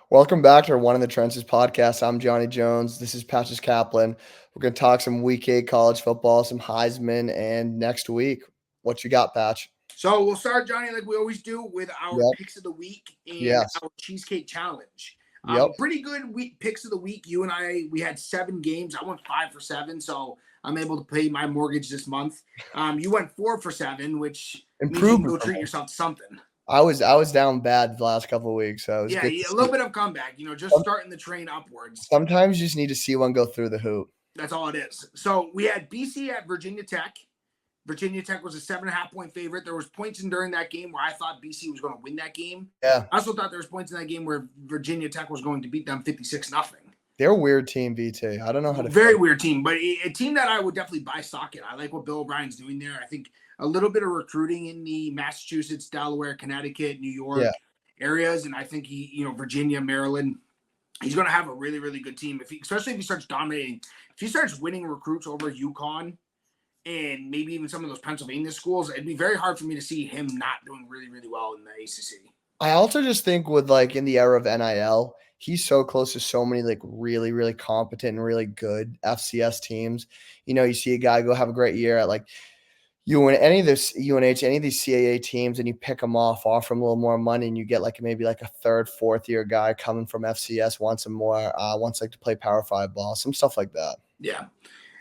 Welcome back to our One in the Trenches podcast. I'm Johnny Jones. This is Patches Kaplan. We're going to talk some Week 8 college football, some Heisman, and next week. What you got, Patch? So we'll start, Johnny, like we always do, with our Yep. picks of the week and Yes. our cheesecake challenge. Yep. Pretty good week picks of the week. You and we had 7 games. I went 5 for 7, so I'm able to pay my mortgage this month. You went 4 for 7, which means you can go treat yourself to something. I was down bad the last couple of weeks, so it was Yeah, good a little bit of comeback. Just starting the train upwards. Sometimes you just need to see one go through the hoop. That's all it is. So we had BC at Virginia Tech. Virginia Tech was a 7.5-point favorite. There was points during that game where I thought BC was going to win that game. Yeah. I also thought there was points in that game where Virginia Tech was going to beat them 56-0. They're a weird team, VT. I don't know how to. Very weird team, but a team that I would definitely buy stock in. I like what Bill O'Brien's doing there. I think a little bit of recruiting in the Massachusetts, Delaware, Connecticut, New York areas, and I think Virginia, Maryland. He's going to have a really, really good team. Especially if he starts dominating. If he starts winning recruits over UConn and maybe even some of those Pennsylvania schools, it'd be very hard for me to see him not doing really, really well in the ACC. I also just think with in the era of NIL, he's so close to so many really, really competent and really good FCS teams. You see a guy go have a great year at UNH, any of these CAA teams, and you pick them offer them a little more money, and you get maybe a third, fourth year guy coming from FCS wants to play Power 5 ball, some stuff like that. Yeah.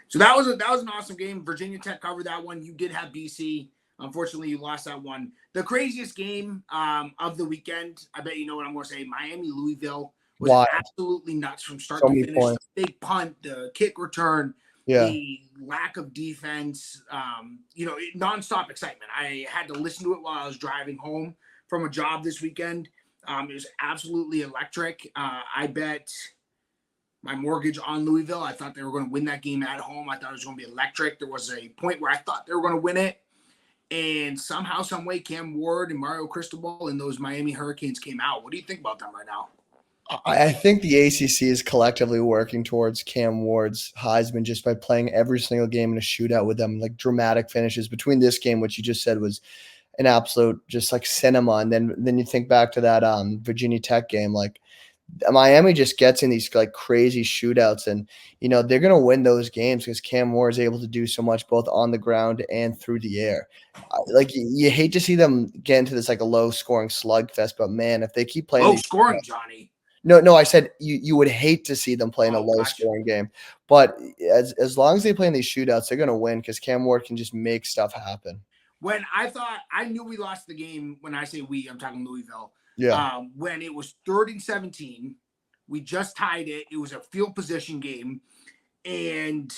So that was an awesome game. Virginia Tech covered that one. You did have BC. Unfortunately, you lost that one. The craziest game of the weekend, I bet you know what I'm going to say. Miami-Louisville was absolutely nuts from start to finish. The big punt, the kick return, the lack of defense, nonstop excitement. I had to listen to it while I was driving home from a job this weekend. It was absolutely electric. I bet my mortgage on Louisville. I thought they were going to win that game at home. I thought it was going to be electric. There was a point where I thought they were going to win it. And somehow, some way, Cam Ward and Mario Cristobal and those Miami Hurricanes came out. What do you think about them right now? I think the ACC is collectively working towards Cam Ward's Heisman just by playing every single game in a shootout with them, dramatic finishes. Between this game, which you just said was an absolute just cinema, and then you think back to that Virginia Tech game, Miami just gets in these crazy shootouts, and they're gonna win those games because Cam Moore is able to do so much both on the ground and through the air. You hate to see them get into this a low scoring slugfest, but man, if they keep playing low scoring, Johnny. No, I said you would hate to see them play in a low scoring game, but as long as they play in these shootouts, they're gonna win because Cam Ward can just make stuff happen. When I knew we lost the game, when I say we, I'm talking Louisville. Yeah. When it was 3rd-17, we just tied it. It was a field position game, and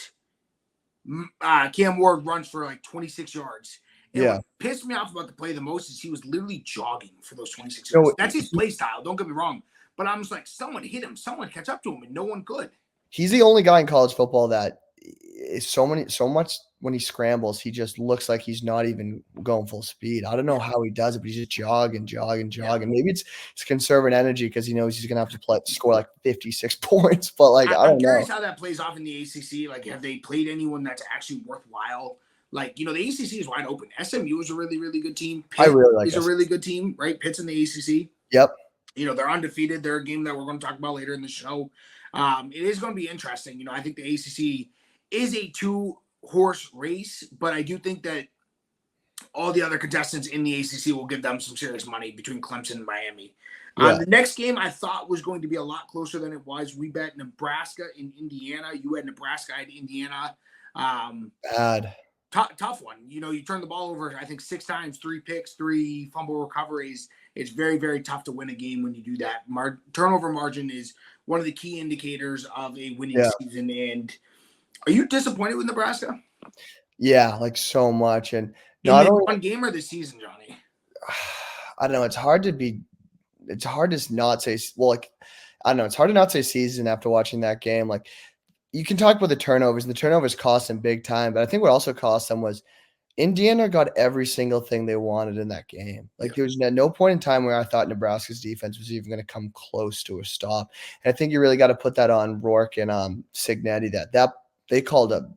Cam Ward runs for 26 yards. And what pissed me off about the play the most is he was literally jogging for those 26 yards. That's his play style. Don't get me wrong. But I'm just someone hit him, someone catch up to him, and no one could. He's the only guy in college football that is so much when he scrambles, he just looks like he's not even going full speed. I don't know how he does it, but he's just jogging. Yeah. Maybe it's conserving energy because he knows he's gonna have to score 56 points. But I don't know. I'm curious how that plays off in the ACC. Have they played anyone that's actually worthwhile? The ACC is wide open. SMU is a really, really good team. Pitt is a really good team, right? Pitt's in the ACC. Yep. They're undefeated. They're a game that we're going to talk about later in the show. It is going to be interesting. I think the ACC is a 2-horse race, but I do think that all the other contestants in the ACC will give them some serious money between Clemson and Miami. The next game I thought was going to be a lot closer than it was. We bet Nebraska and Indiana. You had Nebraska and Indiana. Bad. Tough one. You turn the ball over, I think 6 times, 3 picks, 3 fumble recoveries. It's very, very tough to win a game when you do that. Turnover margin is one of the key indicators of a winning season. And are you disappointed with Nebraska? Yeah, so much. And not only one game or this season, Johnny? I don't know. It's hard to not say. Well, I don't know. It's hard to not say season after watching that game. You can talk about the turnovers, and the turnovers cost them big time. But I think what also cost them was Indiana got every single thing they wanted in that game. There was no point in time where I thought Nebraska's defense was even going to come close to a stop. And I think you really got to put that on Rourke and Signetti that they called a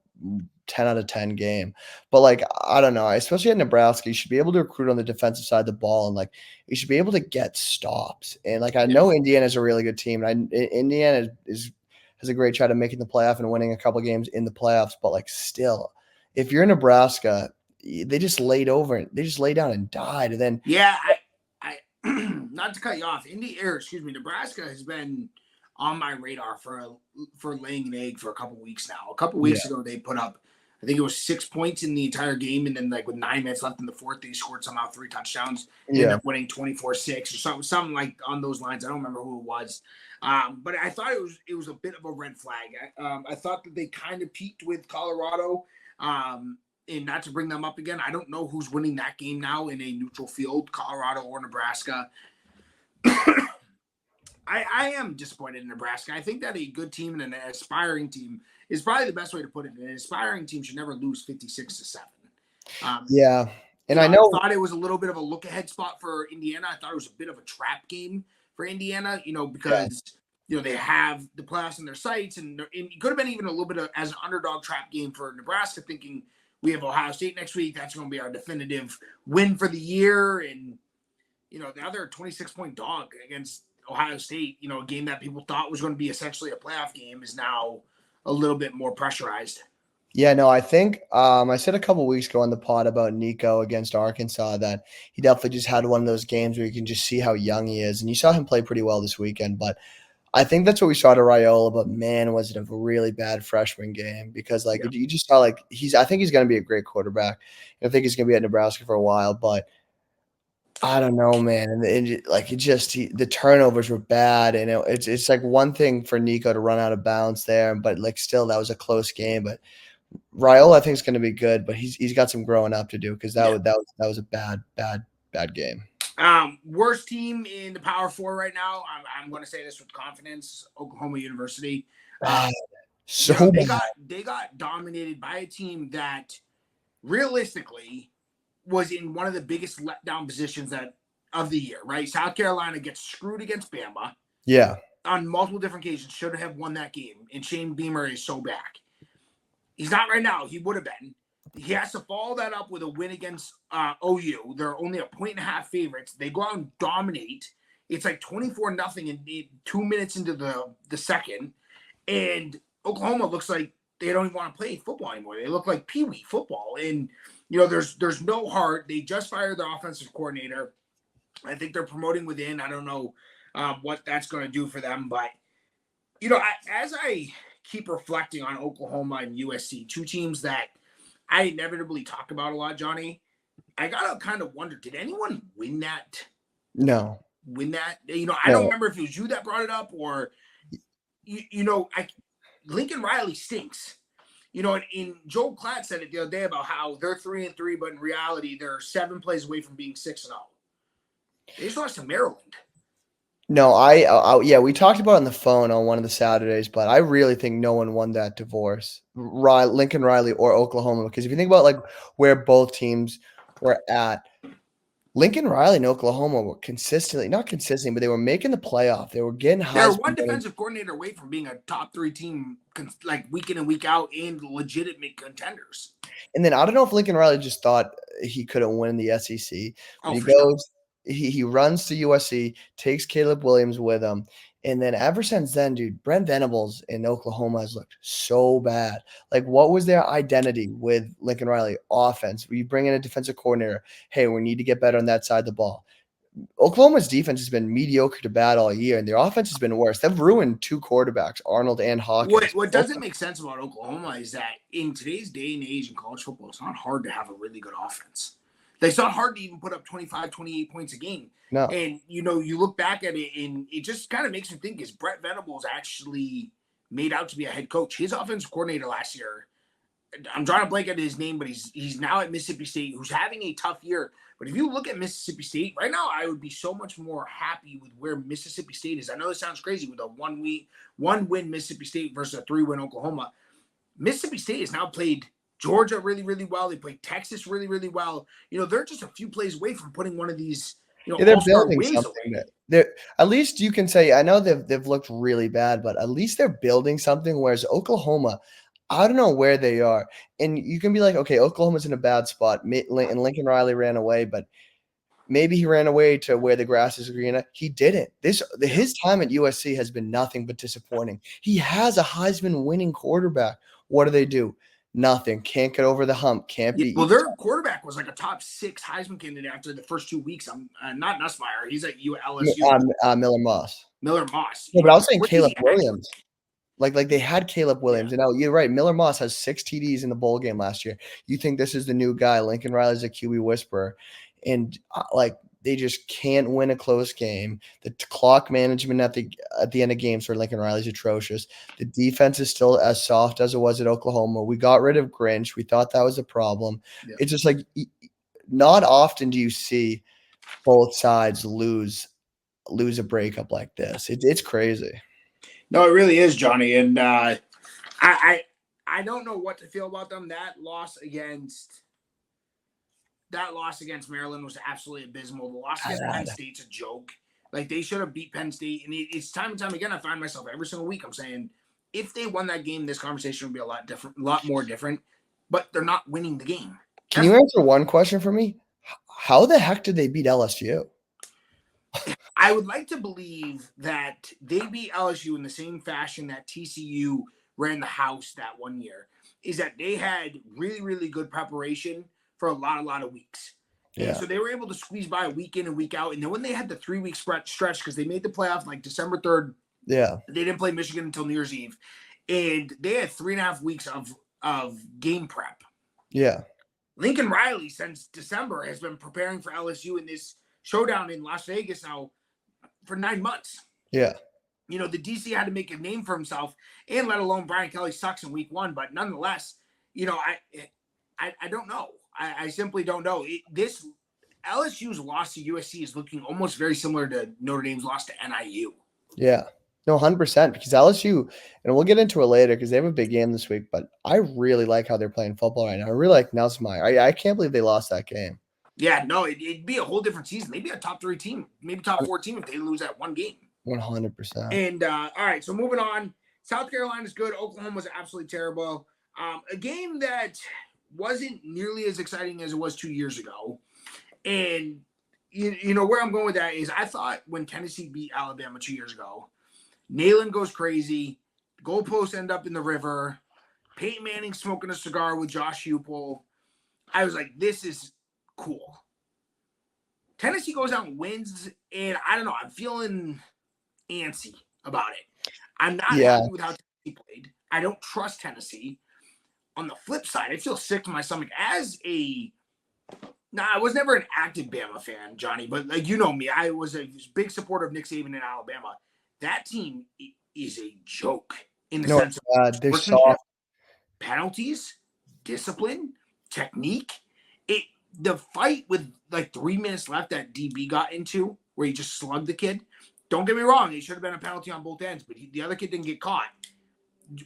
10 out of 10 game. But like, I don't know, especially at Nebraska, you should be able to recruit on the defensive side of the ball, and like you should be able to get stops. And like I Yeah. know Indiana's a really good team, and Indiana is has a great shot at making the playoff and winning a couple games in the playoffs. But like still, if you're Nebraska, they just laid down and died. And then Yeah, I not to cut you off, Nebraska has been on my radar for laying an egg for a couple weeks now. A couple weeks ago, they put up, I think it was 6 points in the entire game, and then like with 9 minutes left in the fourth, they scored somehow 3 touchdowns. They ended up winning 24-6 or something like on those lines. I don't remember who it was, but I thought it was a bit of a red flag. I thought that they kind of peaked with Colorado. And not to bring them up again, I don't know who's winning that game now in a neutral field, Colorado or Nebraska. I am disappointed in Nebraska. I think that a good team and an aspiring team is probably the best way to put it. An aspiring team should never lose 56-7. And I thought it was a little bit of a look-ahead spot for Indiana. I thought it was a bit of a trap game for Indiana, because they have the playoffs in their sights, and it could have been even a little bit of as an underdog trap game for Nebraska, thinking we have Ohio State next week. That's going to be our definitive win for the year. And, now they're a 26-point dog against Ohio State. A game that people thought was going to be essentially a playoff game is now a little bit more pressurized. Yeah, no, I think I said a couple weeks ago on the pod about Nico against Arkansas that he definitely just had one of those games where you can just see how young he is. And you saw him play pretty well this weekend. But I think that's what we saw to Raiola, but man, was it a really bad freshman game, because you just saw I think he's going to be a great quarterback. I think he's going to be at Nebraska for a while, but I don't know, man. And the turnovers were bad, and it's like one thing for Nico to run out of bounds there, but still that was a close game. But Raiola, I think, is going to be good, but he's got some growing up to do, because that was a bad game. Worst team in the Power Four right now. I'm going to say this with confidence: Oklahoma University. They got dominated by a team that, realistically, was in one of the biggest letdown positions of the year. Right, South Carolina gets screwed against Bama. Yeah, on multiple different occasions, should have won that game, and Shane Beamer is so back. He's not right now. He would have been. He has to follow that up with a win against OU. They're only a 1.5 favorites. They go out and dominate. It's like 24-0 in 2 minutes into the second. And Oklahoma looks like they don't even want to play football anymore. They look like peewee football. And, there's no heart. They just fired their offensive coordinator. I think they're promoting within. I don't know what that's going to do for them. But, as I keep reflecting on Oklahoma and USC, two teams that I inevitably talk about a lot, Johnny, I gotta kind of wonder, did anyone win that? No. Win that? I don't remember if it was you that brought it up, or Lincoln Riley stinks. And Joel Klatt said it the other day about how they're 3-3, but in reality they're 7 plays away from being 6-0. They just lost to Maryland. No, we talked about it on the phone on one of the Saturdays, but I really think no one won that divorce, Lincoln Riley or Oklahoma, because if you think about where both teams were at, Lincoln Riley and Oklahoma were not consistently, but they were making the playoff. They were getting high. They're one defensive coordinator away from being a top 3 team, week in and week out, and legitimate contenders. And then I don't know if Lincoln Riley just thought he couldn't win the SEC. He runs to USC, takes Caleb Williams with him. And then ever since then, dude, Brent Venables in Oklahoma has looked so bad. What was their identity with Lincoln Riley? Offense. You bring in a defensive coordinator. Hey, we need to get better on that side of the ball. Oklahoma's defense has been mediocre to bad all year, and their offense has been worse. They've ruined 2 quarterbacks, Arnold and Hawkins. What doesn't make sense about Oklahoma is that in today's day and age in college football, it's not hard to have a really good offense. It's not hard to even put up 25, 28 points a game. No. And, you look back at it, and it just kind of makes me think, is Brett Venables actually made out to be a head coach? His offensive coordinator last year, I'm drawing a blank at his name, but he's now at Mississippi State, who's having a tough year. But if you look at Mississippi State, right now I would be so much more happy with where Mississippi State is. I know this sounds crazy with a one-win Mississippi State versus a 3-win Oklahoma. Mississippi State has now played Georgia really, really well. They played Texas really, really well. They're just a few plays away from putting one of these, they're building something. At least you can say, I know they've looked really bad, but at least they're building something. Whereas Oklahoma, I don't know where they are. And you can be like, okay, Oklahoma's in a bad spot, and Lincoln Riley ran away, but maybe he ran away to where the grass is greener. He didn't. His time at USC has been nothing but disappointing. He has a Heisman winning quarterback. What do? Nothing. Can't get over the hump. Can't beat Well, their quarterback was like a top 6 Heisman candidate after the first 2 weeks. I'm not Nussmeier. He's at LSU. Miller Moss. Miller Moss. No, but I was saying Caleb Crazy, Williams. Like they had Caleb Williams, and now you're right. Miller Moss has 6 TDs in the bowl game last year. You think this is the new guy? Lincoln Riley's a QB whisperer, and like they just can't win a close game. The clock management at the end of games for Lincoln Riley's atrocious. The defense is still as soft as it was at Oklahoma. We got rid of Grinch. We thought that was a problem. Yeah. It's just like not often do you see both sides lose a breakup like this. It's crazy. No, it really is, Johnny. And I don't know what to feel about them. That loss against Maryland was absolutely abysmal. The loss against Penn State's a joke. Like, they should have beat Penn State. And it's time and time again, I find myself every single week, I'm saying, if they won that game, this conversation would be a lot more different. But they're not winning the game. Can you answer one question for me? How the heck did they beat LSU? I would like to believe that they beat LSU in the same fashion that TCU ran the house that one year, is that they had really, really good preparation for a lot of weeks. Yeah. And so they were able to squeeze by a week in and week out. And then when they had the 3-week stretch, because they made the playoff like December 3rd, yeah, they didn't play Michigan until New Year's Eve. And they had 3.5 weeks of game prep. Yeah. Lincoln Riley, since December, has been preparing for LSU in this showdown in Las Vegas now for 9 months. Yeah. You know, the DC had to make a name for himself, and let alone Brian Kelly sucks in week 1. But nonetheless, you know, I don't know. I simply don't know. This LSU's loss to USC is looking almost very similar to Notre Dame's loss to NIU. Yeah. No, 100%, because LSU, and we'll get into it later because they have a big game this week, but I really like how they're playing football right now. I really like Nussmeier. I can't believe they lost that game. Yeah, no, it'd be a whole different season. They'd be a top 3 team, maybe top 4 team if they lose that one game. 100%. And all right, so moving on. South Carolina's good. Oklahoma was absolutely terrible. A game that wasn't nearly as exciting as it was 2 years ago. And you know where I'm going with that is I thought when Tennessee beat Alabama 2 years ago, Neyland goes crazy. Goalposts end up in the river. Peyton Manning smoking a cigar with Josh Heupel. I was like, this is cool. Tennessee goes out and wins, and I don't know. I'm feeling antsy about it. I'm not happy with how Tennessee played. I don't trust Tennessee. On the flip side, I feel sick to my stomach I was never an active Bama fan, Johnny, but like you know me, I was a big supporter of Nick Saban in Alabama. That team is a joke in the sense of they're soft. Penalties, discipline, technique. The fight with like 3 minutes left that DB got into where he just slugged the kid. Don't get me wrong, it should have been a penalty on both ends, but the other kid didn't get caught.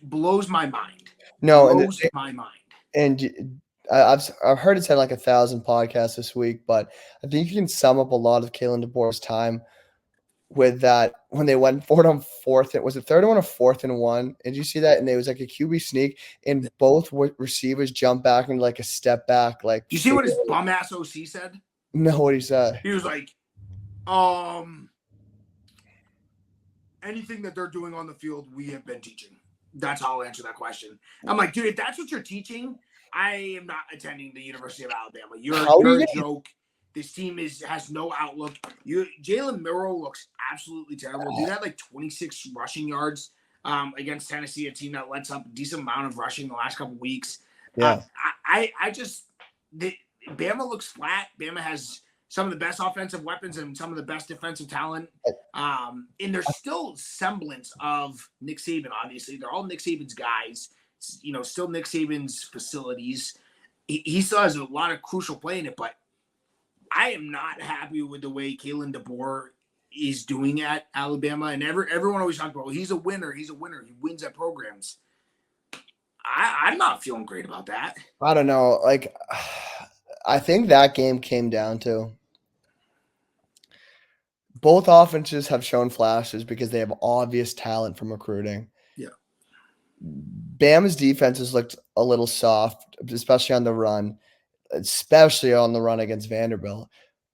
Blows my mind. Blows my mind. And I've heard it said like 1,000 podcasts this week, but I think you can sum up a lot of Kalen DeBoer's time with that when they went forward on 4th. Was it 3rd and 1 or 4th and 1? Did you see that? And it was like a QB sneak, and both receivers jumped back into like a step back. Like, do you see what his bum ass OC said? No, what he said. He was like, anything that they're doing on the field, we have been teaching. That's how I'll answer that question. I'm like, dude, if that's what you're teaching, I am not attending the University of Alabama. You're a joke. This team has no outlook. Jalen Milroe looks absolutely terrible. Dude had like 26 rushing yards against Tennessee, a team that lets up a decent amount of rushing the last couple of weeks. Yeah. Bama looks flat. Bama has some of the best offensive weapons and some of the best defensive talent. And there's still semblance of Nick Saban, obviously. They're all Nick Saban's guys. You know, still Nick Saban's facilities. He still has a lot of crucial play in it, but I am not happy with the way Kalen DeBoer is doing at Alabama. And everyone always talks about, well, he's a winner. He wins at programs. I'm not feeling great about that. I don't know. Like, I think that game came down to both offenses have shown flashes because they have obvious talent from recruiting. Yeah. Bama's defense has looked a little soft, especially on the run, against Vanderbilt.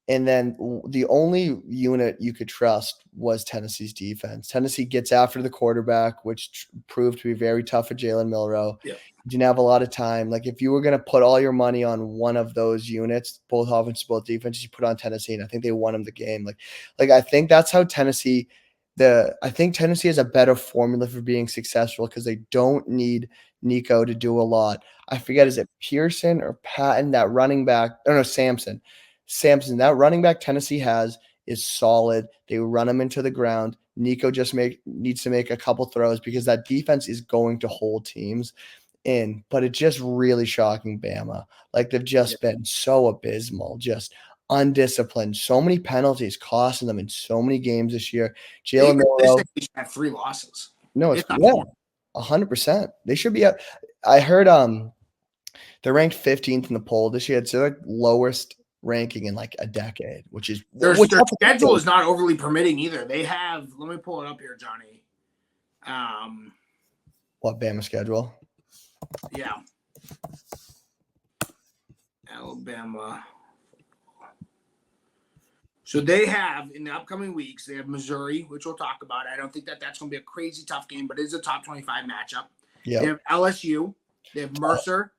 And then the only unit you could trust was Tennessee's defense. Tennessee gets after the quarterback, which proved to be very tough for Jalen Milroe. Yeah. Didn't have a lot of time. Like if you were going to put all your money on one of those units, both offense, both defenses, you put on Tennessee, and I think they won them the game. Like I think that's how Tennessee. I think Tennessee has a better formula for being successful because they don't need Nico to do a lot. I forget, is it Pearson or Patton, that running back? Oh no, Sampson. That running back Tennessee has is solid. They run him into the ground. Nico just needs to make a couple throws because that defense is going to hold teams in. But it's just really shocking Bama. Like they've just been so abysmal, just undisciplined. So many penalties costing them in so many games this year. Jalen Milroe. They should have 3 losses. No, It's not 100%. They should be up. I heard they're ranked 15th in the poll this year. It's their lowest ranking in like a decade, which is their schedule is not overly permitting either. They have, let me pull it up here, Johnny. What Bama schedule? Yeah. Alabama. So they have, in the upcoming weeks, they have Missouri, which we'll talk about. I don't think that's going to be a crazy tough game, but it is a top 25 matchup. Yeah. They have LSU. They have Mercer.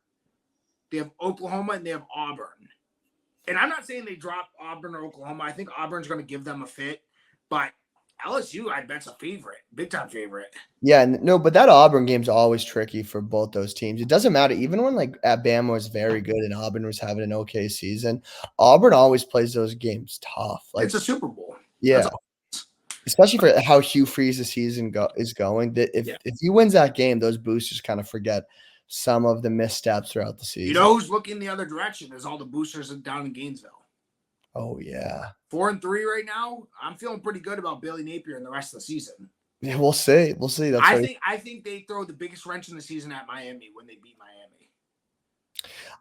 They have Oklahoma, and they have Auburn. And I'm not saying they drop Auburn or Oklahoma. I think Auburn's going to give them a fit. But LSU, I bet's a favorite, big-time favorite. Yeah, no, but that Auburn game's always tricky for both those teams. It doesn't matter. Even when like Bama was very good and Auburn was having an okay season, Auburn always plays those games tough. Like it's a Super Bowl. Yeah. Especially for how Hugh Freeze's season is going. If he wins that game, those boosters kind of forget some of the missteps throughout the season. You know who's looking the other direction is all the boosters down in Gainesville. Oh, yeah. 4-3 right now. I'm feeling pretty good about Billy Napier and the rest of the season. Yeah, we'll see. We'll see. I think they throw the biggest wrench in the season at Miami when they beat Miami.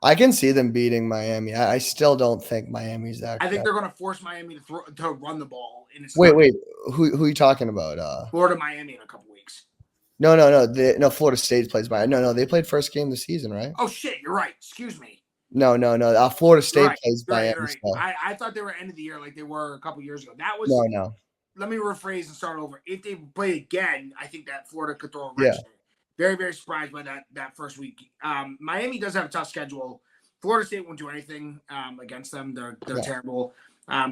I can see them beating Miami. I still don't think Miami's that. I think they're going to force Miami to run the ball. Wait. Who are you talking about? Florida, Miami in a couple weeks. No. Florida State plays Miami. No. They played first game of the season, right? Oh shit, you're right. Excuse me. No. Florida State plays Miami. Right. I thought they were end of the year like they were a couple years ago. That was no. Let me rephrase and start over. If they play again, I think that Florida could throw a wrench. Yeah. Very, very surprised by that first week. Miami does have a tough schedule. Florida State won't do anything against them. They're terrible.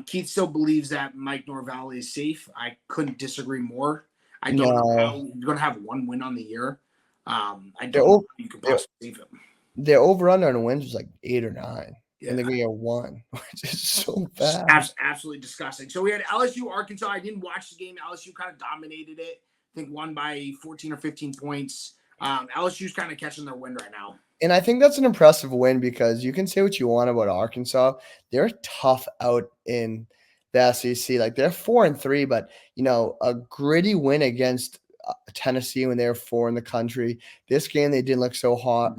Keith still believes that Mike Norvell is safe. I couldn't disagree more. I don't know how you're going to have one win on the year. I don't know how you can possibly save him. Their over-under on wins was like 8 or 9. Yeah. And they're going to get 1, which is so bad. Absolutely disgusting. So we had LSU, Arkansas. I didn't watch the game. LSU kind of dominated it. I think won by 14 or 15 points. LSU's kind of catching their wind right now. And I think that's an impressive win because you can say what you want about Arkansas. They're tough out in the SEC. Like they're 4-3, but a gritty win against Tennessee when they were 4 in the country. This game they didn't look so hot.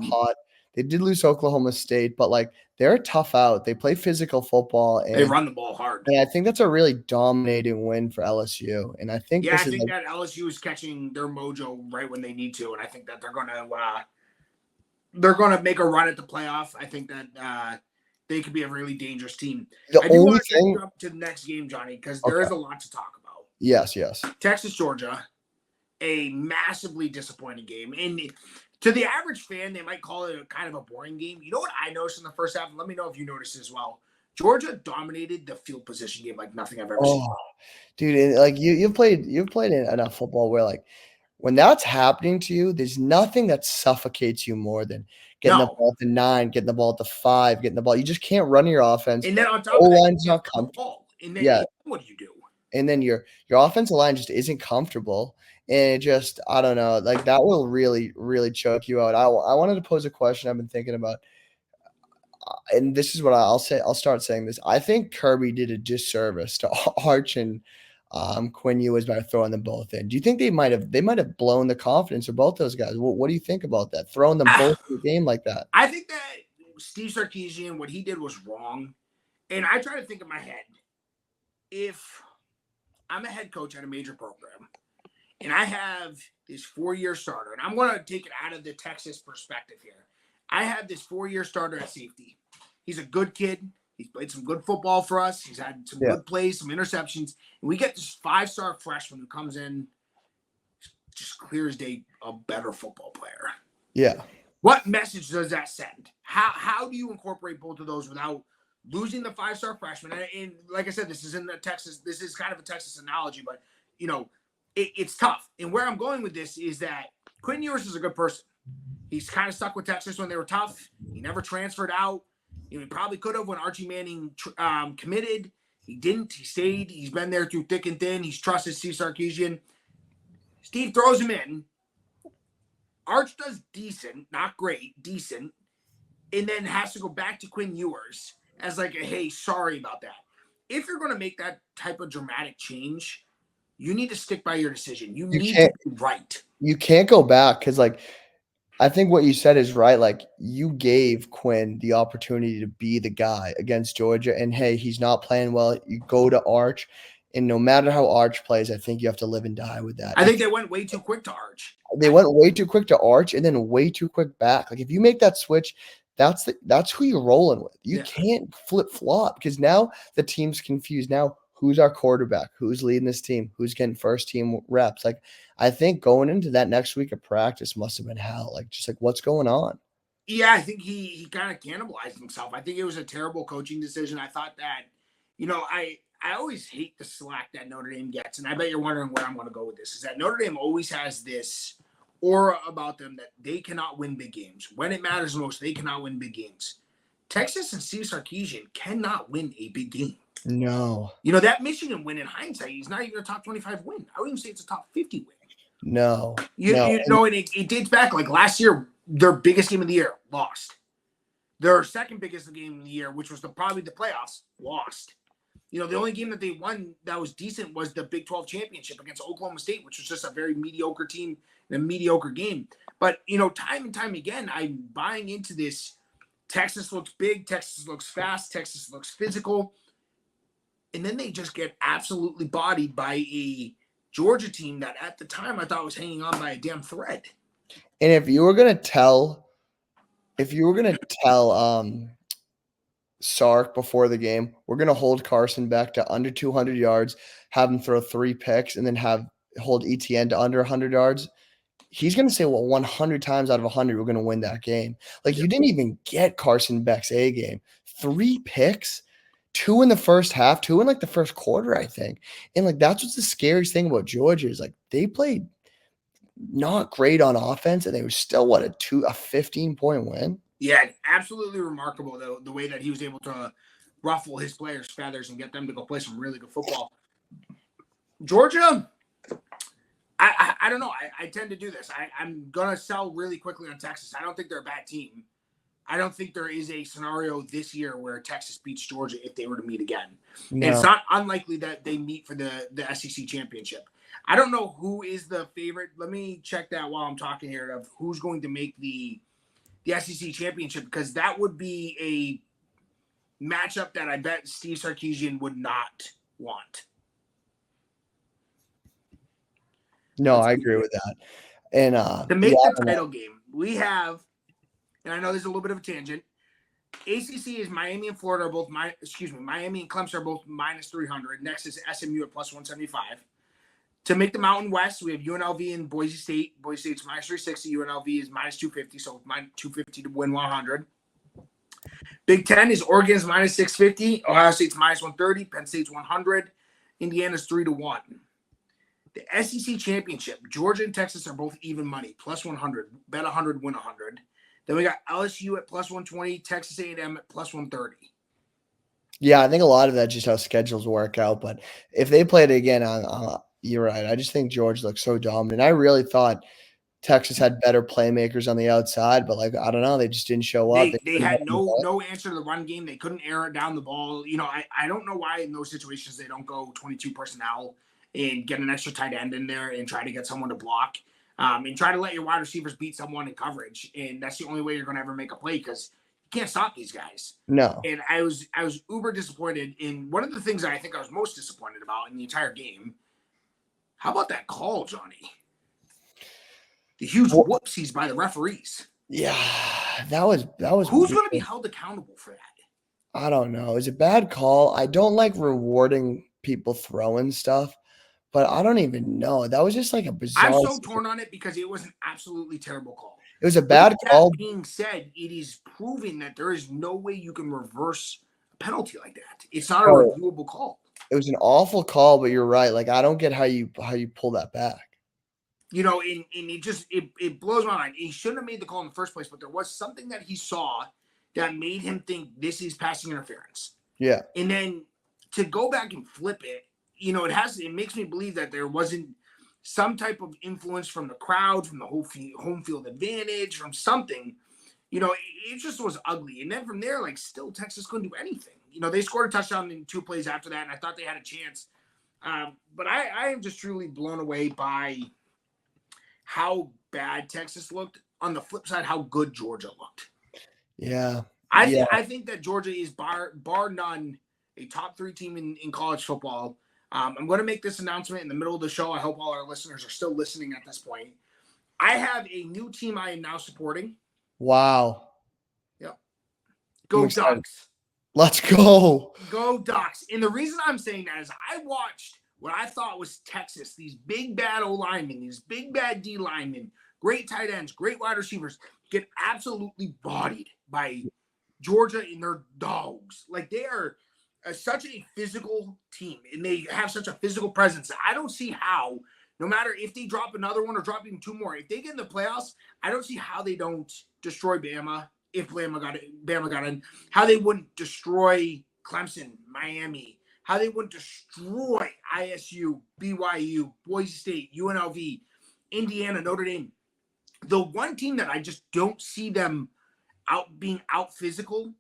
They did lose Oklahoma State, but like they're tough out. They play physical football and they run the ball hard. And I think that's a really dominating win for LSU. And I think that LSU is catching their mojo right when they need to, and I think that they're gonna make a run at the playoff. I think that they could be a really dangerous team. I do want to jump to the next game, Johnny, because there is a lot to talk about. Yes. Texas, Georgia, a massively disappointing game. And to the average fan, they might call it kind of a boring game. You know what I noticed in the first half? Let me know if you noticed as well. Georgia dominated the field position game like nothing I've ever seen. Dude, and like you've played enough football where like when that's happening to you, there's nothing that suffocates you more than getting the ball at the 9, getting the ball at the 5, getting the ball. You just can't run your offense. And then on top of that, not comfortable. And then what do you do? And then your offensive line just isn't comfortable. And it just, I don't know, like that will really, really choke you out. I wanted to pose a question I've been thinking about. And this is what I'll say. I'll start saying this. I think Kirby did a disservice to Arch and Quinn Ewers by throwing them both in. Do you think they might have blown the confidence of both those guys? What do you think about that? Throwing them both in the game like that? I think that Steve Sarkisian, what he did was wrong. And I try to think in my head, if I'm a head coach at a major program and I have this 4-year starter, and I'm going to take it out of the Texas perspective here. I have this 4-year starter at safety. He's a good kid. He's played some good football for us. He's had some good plays, some interceptions. And we get this 5-star freshman who comes in, just clear as day, a better football player. Yeah. What message does that send? How do you incorporate both of those without losing the 5-star freshman? And like I said, this is in the Texas. This is kind of a Texas analogy, but it's tough. And where I'm going with this is that Quinn Ewers is a good person. He's kind of stuck with Texas when they were tough. He never transferred out. He probably could have when Archie Manning committed. He didn't. He stayed. He's been there through thick and thin. He's trusted Steve Sarkisian. Steve throws him in. Arch does decent, not great, decent, and then has to go back to Quinn Ewers as like a, hey, sorry about that. If you're going to make that type of dramatic change, you need to stick by your decision. You need to be right. You can't go back because, like, I think what you said is right. Like, you gave Quinn the opportunity to be the guy against Georgia, and hey, he's not playing well. You go to Arch, and no matter how Arch plays, I think you have to live and die with that. I think they went way too quick to Arch. They went way too quick to Arch and then way too quick back. Like, if you make that switch, that's who you're rolling with. You can't flip-flop because now the team's confused. Now, who's our quarterback? Who's leading this team? Who's getting first-team reps? Like, I think going into that next week of practice must have been hell. Like, just like, what's going on? Yeah, I think he kind of cannibalized himself. I think it was a terrible coaching decision. I thought that, I always hate the slack that Notre Dame gets, and I bet you're wondering where I'm going to go with this, is that Notre Dame always has this aura about them that they cannot win big games. When it matters most, they cannot win big games. Texas and Steve Sarkisian cannot win a big game. No. That Michigan win in hindsight is not even a top 25 win. I would even say it's a top 50 win. No. And it dates back like last year, their biggest game of the year, lost. Their second biggest game of the year, which was probably the playoffs, lost. The only game that they won that was decent was the Big 12 championship against Oklahoma State, which was just a very mediocre team and a mediocre game. But, time and time again, I'm buying into this. Texas looks big. Texas looks fast. Texas looks physical. And then they just get absolutely bodied by a Georgia team that at the time I thought was hanging on by a damn thread. And if you were going to tell Sark before the game, we're going to hold Carson back to under 200 yards, have him throw 3 picks, and then hold ETN to under 100 yards, he's going to say, well, 100 times out of 100, we're going to win that game. Like, you didn't even get Carson Beck's A game. 3 picks, 2 in the first half, 2 in like the first quarter, I think. And like, that's what's the scariest thing about Georgia is like they played not great on offense, and they were still a 15-point win. Yeah, absolutely remarkable though the way that he was able to ruffle his players' feathers and get them to go play some really good football. Georgia, I don't know. I tend to do this. I'm gonna sell really quickly on Texas. I don't think they're a bad team. I don't think there is a scenario this year where Texas beats Georgia if they were to meet again. No. And it's not unlikely that they meet for the SEC championship. I don't know who is the favorite. Let me check that while I'm talking here of who's going to make the SEC championship, because that would be a matchup that I bet Steve Sarkisian would not want. No, I agree with that. And to make the title game, we have, and I know there's a little bit of a tangent. ACC is Miami and Florida are both Miami and Clemson are both minus 300. Next is SMU at plus 175. To make the Mountain West, we have UNLV and Boise State. Boise State's minus 360. UNLV is minus 250, so minus 250 to win 100. Big Ten is Oregon's minus 650. Ohio State's minus 130. Penn State's 100. Indiana's 3-1. The SEC championship, Georgia and Texas are both even money, plus 100. Bet 100, win 100. Then we got LSU at plus 120. Texas A&M at plus 130. Yeah, I think a lot of that just how schedules work out. But if they played it again you're right. I just think Georgia looks so dominant. I really thought Texas had better playmakers on the outside, but like, I don't know, they just didn't show up. They had no answer to the run game. They couldn't air it down the ball. I don't know why in those situations they don't go 22 personnel and get an extra tight end in there and try to get someone to block and try to let your wide receivers beat someone in coverage. And that's the only way you're going to ever make a play, because you can't stop these guys. No. And I was uber disappointed in one of the things that I think I was most disappointed about in the entire game. How about that call, Johnny? The huge Well, whoopsies by the referees. yeah, that was Who's weird. going to be held accountable for that? I don't know. It was a bad call. I don't like rewarding people throwing stuff, but I don't even know. That was just like a I'm bizarre. so torn on it because it was an absolutely terrible call. It was a With bad that call. being said, it is proving that there is no way you can reverse a penalty like that. It's not a No, reviewable call. it was an awful call, but you're right. Like I don't get how you pull that back. You know, and it blows my mind. He shouldn't have made the call in the first place, but there was something that he saw that made him think this is passing interference. Yeah. And then to go back and flip it, you know, it makes me believe that there wasn't some type of influence from the crowd, from the home field advantage, from something. You know, it just was ugly. And then from there, like, still Texas couldn't do anything. You know, they scored a touchdown in 2 plays after that, and I thought they had a chance. But I am just truly blown away by how bad Texas looked. On the flip side, how good Georgia looked. Yeah. I think that Georgia is bar none a top 3 team in college football. I'm going to make this announcement in the middle of the show. I hope all our listeners are still listening at this point. I have a new team I am now supporting. Wow. Yep. Go Ducks. Let's go. Go Ducks. And the reason I'm saying that is I watched what I thought was Texas, these big bad O linemen, these big bad D linemen, great tight ends, great wide receivers, get absolutely bodied by Georgia and their dogs. Like, they are such a physical team, and they have such a physical presence. I don't see how, no matter if they drop another one or drop even 2 more, if they get in the playoffs, I don't see how they don't destroy Bama. If Bama got in, how they wouldn't destroy Clemson, Miami, how they wouldn't destroy ISU, BYU, Boise State, UNLV, Indiana, Notre Dame. The one team that I just don't see them being out physical.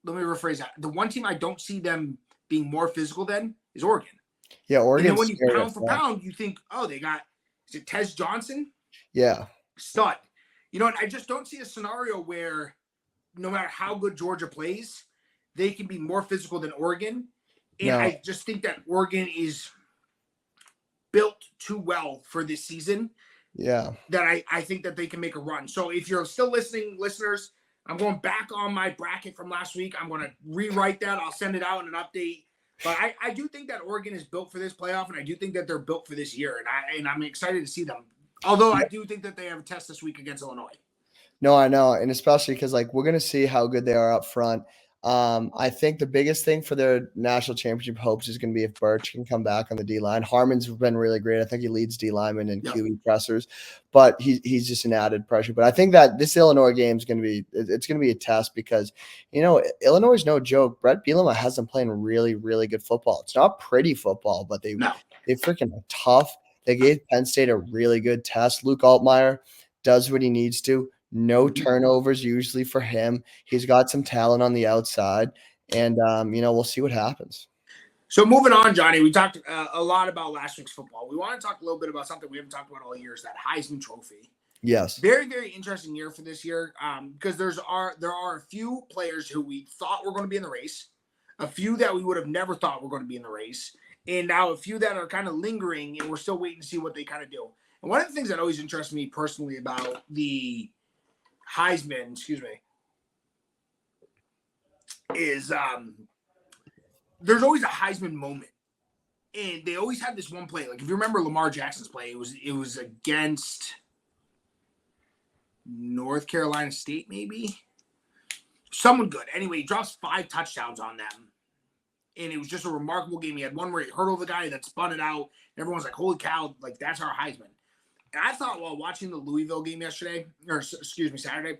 Let me rephrase that. The one team I don't see them being more physical than is Oregon. Yeah, Oregon. And then when you pound for pound, you think, oh, they got, is it Tez Johnson? Yeah. Stud. You know, and I just don't see a scenario where no matter how good Georgia plays, they can be more physical than Oregon. And I just think that Oregon is built too well for this season. Yeah. That I think that they can make a run. So if you're still listening, listeners, I'm going back on my bracket from last week. I'm going to rewrite that. I'll send it out in an update. But I do think that Oregon is built for this playoff, and I do think that they're built for this year. And I'm excited to see them. Although I do think that they have a test this week against Illinois. No, I know. And especially because, like, we're going to see how good they are up front. I think the biggest thing for their national championship hopes is going to be if Birch can come back on the D-line. Harmon's been really great. I think he leads D-linemen and QB pressers, but he's just an added pressure. But I think that this Illinois game is going to be a test because, you know, Illinois is no joke. Brett Bielema has them playing really, really good football. It's not pretty football, but they freaking are tough. They gave Penn State a really good test. Luke Altmaier does what he needs to. No turnovers usually for him. He's got some talent on the outside, and you know, we'll see what happens. So moving on, Johnny, we talked a lot about last week's football. We want to talk a little bit about something we haven't talked about all year, is that Heisman Trophy. Yes. Very, very interesting year for this year because there are a few players who we thought were going to be in the race, a few that we would have never thought were going to be in the race, and now a few that are kind of lingering, and we're still waiting to see what they kind of do. And one of the things that always interests me personally about the Heisman, is there's always a Heisman moment, and they always have this one play. Like if you remember Lamar Jackson's play, it was against North Carolina State, maybe someone good. Anyway, he drops 5 touchdowns on them, and it was just a remarkable game. He had one where he hurdled the guy that spun it out. Everyone's like, "Holy cow!" Like that's our Heisman. And I thought while watching the Louisville game Saturday,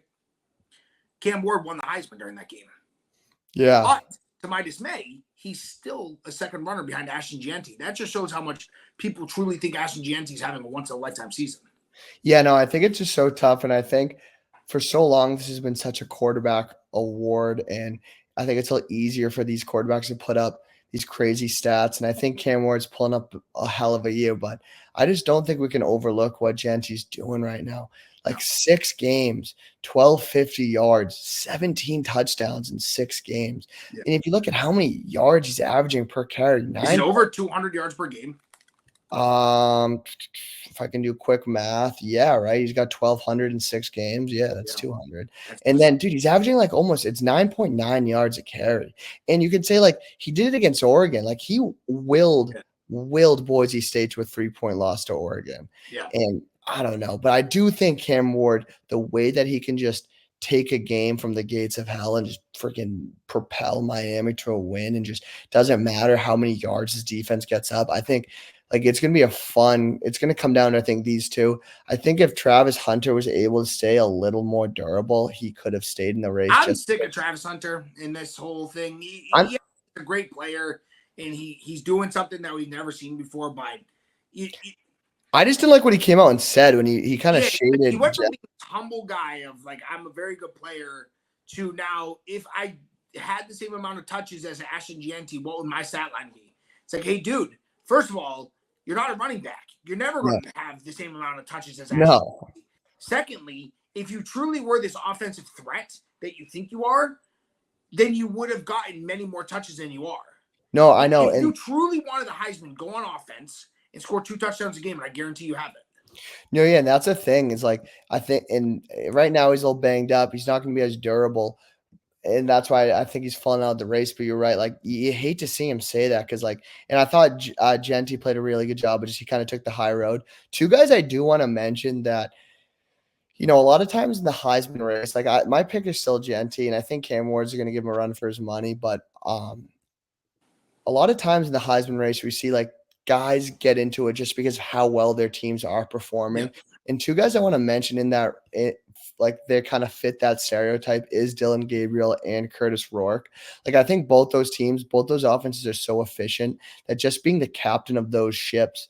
Cam Ward won the Heisman during that game. Yeah. But to my dismay, he's still a second runner behind Ashton Jeanty. That just shows how much people truly think Ashton Jeanty is having a once-in-a-lifetime season. Yeah, no, I think it's just so tough. And I think for so long, this has been such a quarterback award. And I think it's a little easier for these quarterbacks to put up these crazy stats. And I think Cam Ward's pulling up a hell of a year, but I just don't think we can overlook what Jeanty's doing right now. Like 6 games, 1,250 yards, 17 touchdowns in 6 games. Yeah. And if you look at how many yards he's averaging per carry, is it over 200 yards per game? If I can do quick math, yeah, right. He's got 1,206 games. Yeah, that's Yeah, 200. that's And then, dude, he's averaging like almost it's 9.9 yards a carry. And you could say like he did it against Oregon. Like he willed Boise State to a 3-point loss to Oregon. yeah. And I don't know, but I do think Cam Ward, the way that he can just take a game from the gates of hell and just freaking propel Miami to a win and just doesn't matter how many yards his defense gets up. I think like it's gonna be it's gonna come down to I think these two. I think if Travis Hunter was able to stay a little more durable, he could have stayed in the race. I'm sick of Travis Hunter in this whole thing. He's a great player, and he's doing something that we've never seen before. But I just didn't like what he came out and said when he kind of shaded. He went from being this humble guy of like I'm a very good player to now if I had the same amount of touches as Ashton Jeanty, what would my stat line be? It's like, hey, dude, first of all, you're not a running back. You're never going to have the same amount of touches as Ashton Jeanty. Secondly, if you truly were this offensive threat that you think you are, then you would have gotten many more touches than you are. No, I know. If you truly wanted the Heisman, go on offense and score 2 touchdowns a game, and I guarantee you have it. No, yeah, and that's the thing. Is like I think, and right now he's a little banged up. He's not going to be as durable, and that's why I think he's falling out of the race. But you're right. Like you hate to see him say that because, like, and I thought Jeanty played a really good job, but just he kind of took the high road. Two guys I do want to mention that. A lot of times in the Heisman race, like my pick is still Jeanty, and I think Cam Ward's going to give him a run for his money. But a lot of times in the Heisman race, we see like guys get into it just because of how well their teams are performing. Yeah. And two guys I want to mention in that, like they kind of fit that stereotype is Dylan Gabriel and Curtis Rourke. Like I think both those teams, both those offenses are so efficient that just being the captain of those ships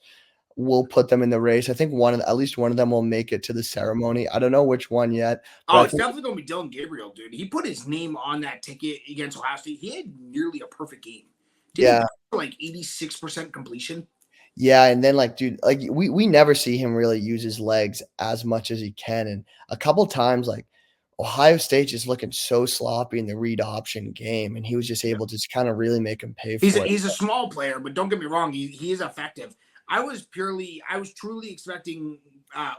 will put them in the race. I think at least one of them will make it to the ceremony. I don't know which one yet. Oh, it's definitely going to be Dylan Gabriel, dude. He put his name on that ticket against Ohio State. He had nearly a perfect game. Didn't like 86% completion. Yeah, and then like, dude, like we never see him really use his legs as much as he can. And a couple times, like Ohio State just looking so sloppy in the read option game, and he was just able to just kind of really make him pay for it. He's a small player, but don't get me wrong, he is effective. I was truly expecting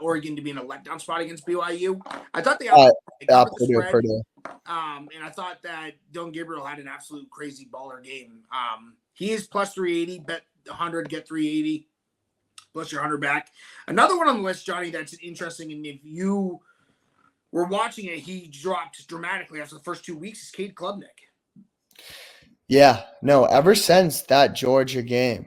Oregon to be in a letdown spot against BYU. I thought they covered the spread. And I thought that Dylan Gabriel had an absolute crazy baller game. He is plus 380, bet 100, get 380, plus your 100 back. Another one on the list, Johnny, that's interesting, and if you were watching it, he dropped dramatically after the first 2 weeks, is Cade Klubnik. Yeah, no, ever since that Georgia game,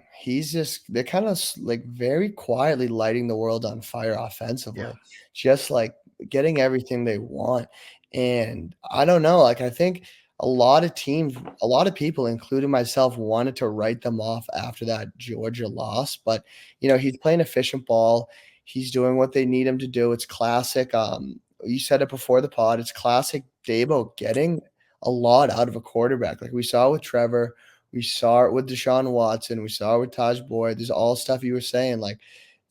they're kind of like very quietly lighting the world on fire offensively, just like getting everything they want. And I don't know, like I think a lot of teams, a lot of people, including myself, wanted to write them off after that Georgia loss. But, he's playing efficient ball. He's doing what they need him to do. It's classic. You said it before the pod. It's classic Dabo getting a lot out of a quarterback. Like we saw with Trevor, we saw it with Deshaun Watson, we saw it with Taj Boyd. There's all stuff you were saying. Like